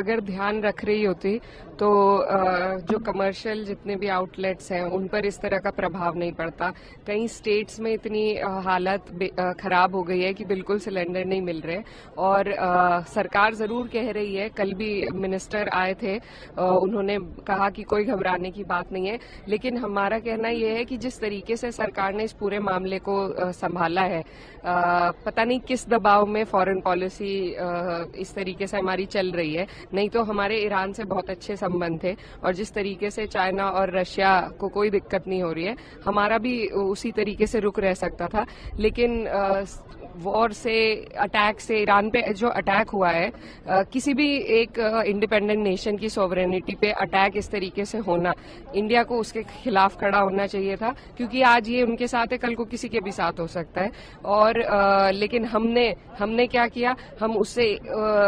अगर ध्यान रख रही होती तो जो कमर्शियल जितने भी आउटलेट्स हैं उन पर इस तरह का प्रभाव नहीं पड़ता। कई स्टेट्स में इतनी हालत खराब हो गई है कि बिल्कुल सिलेंडर नहीं मिल रहे और सरकार जरूर कह रही है, कल भी मिनिस्टर आए थे, उन्होंने कहा कि कोई घबराने की बात नहीं है, लेकिन हमारा कहना यह है कि जिस तरीके से सरकार ने इस पूरे मामले को संभाला है, पता नहीं किस दबाव में फॉरेन पॉलिसी इस तरीके से हमारी चल रही है। नहीं तो हमारे ईरान से बहुत अच्छे संबंध थे और जिस तरीके से चाइना और रशिया को कोई दिक्कत नहीं हो रही है, हमारा भी उसी तरीके से रुक रह सकता था। लेकिन वॉर से, अटैक से, ईरान पे जो अटैक हुआ है, किसी भी एक इंडिपेंडेंट नेशन की सोवरेनिटी पे अटैक इस तरीके से होना, इंडिया को उसके खिलाफ खड़ा होना चाहिए था, क्योंकि आज ये उनके साथ है, कल को किसी के भी साथ हो सकता है। और लेकिन हमने क्या किया, हम उससे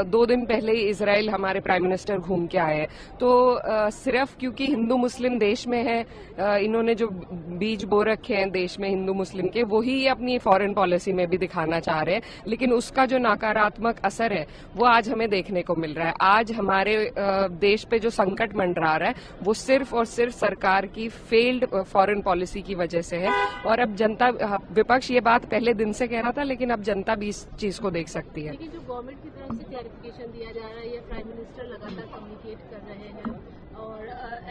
2 दिन पहले ही इजराइल हमारे प्राइम मिनिस्टर घूम के आए हैं। तो सिर्फ क्योंकि हिंदू मुस्लिम देश में है, इन्होंने जो बीज बो रखे हैं देश में हिंदू मुस्लिम के, वही अपनी फॉरेन पॉलिसी में भी दिखाना चाह रहे हैं, लेकिन उसका जो नकारात्मक असर है वो आज हमें देखने को मिल रहा है। आज हमारे देश पे जो संकट मंडरा रहा है वो सिर्फ और सिर्फ सरकार की फेल्ड फॉरेन पॉलिसी की वजह से है। और अब जनता, विपक्ष ये बात पहले दिन से कह रहा था, लेकिन अब जनता भी इस चीज को देख सकती है। लेकिन जो गवर्नमेंट की तरफ से क्लैरिफिकेशन दिया जा रहा है, या प्राइम मिनिस्टर लगातार कम्युनिकेट कर रहे हैं और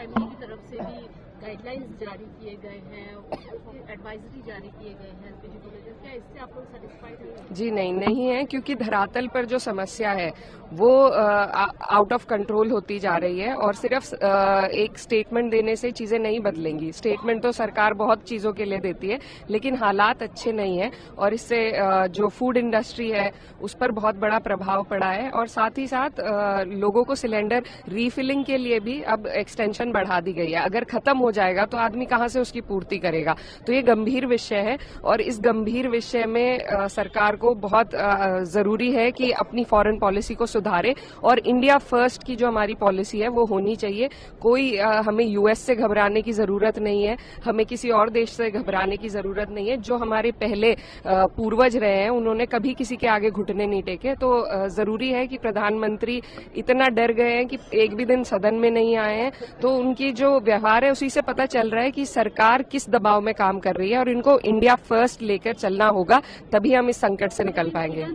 एमडी की तरफ से भी गाइडलाइंस जारी किए गए हैं, एडवाइजरी जारी किए गए हैं, क्या इससे आप लोग सेटिस्फाइड हैं? जी नहीं है, क्योंकि धरातल पर जो समस्या है वो आउट ऑफ कंट्रोल होती जा रही है और सिर्फ एक स्टेटमेंट देने से चीजें नहीं बदलेंगी। स्टेटमेंट तो सरकार बहुत चीजों के लिए देती है, लेकिन हालात अच्छे नहीं है और इससे जो फूड इंडस्ट्री है उस पर बहुत बड़ा प्रभाव पड़ा है। और साथ ही साथ लोगों को सिलेंडर रीफिलिंग के लिए भी अब एक्सटेंशन बढ़ा दी गई है। अगर खत्म हो जाएगा तो आदमी कहां से उसकी पूर्ति करेगा। तो ये गंभीर विषय है और इस गंभीर विषय में सरकार को बहुत जरूरी है कि अपनी फॉरेन पॉलिसी को सुधारे और इंडिया फर्स्ट की जो हमारी पॉलिसी है वो होनी चाहिए। कोई हमें यूएस से घबराने की जरूरत नहीं है, हमें किसी और देश से घबराने की जरूरत नहीं है। जो हमारे पहले पूर्वज रहे हैं उन्होंने कभी किसी के आगे घुटने नहीं टेके। तो जरूरी है कि प्रधानमंत्री इतना डर गए हैं कि एक भी दिन सदन में नहीं आए हैं, तो उनकी जो व्यवहार है उसी से पता चल रहा है कि सरकार किस दबाव में काम कर रही है और इनको इंडिया फर्स्ट लेकर चलना होगा, तभी हम इस संकट से निकल पाएंगे।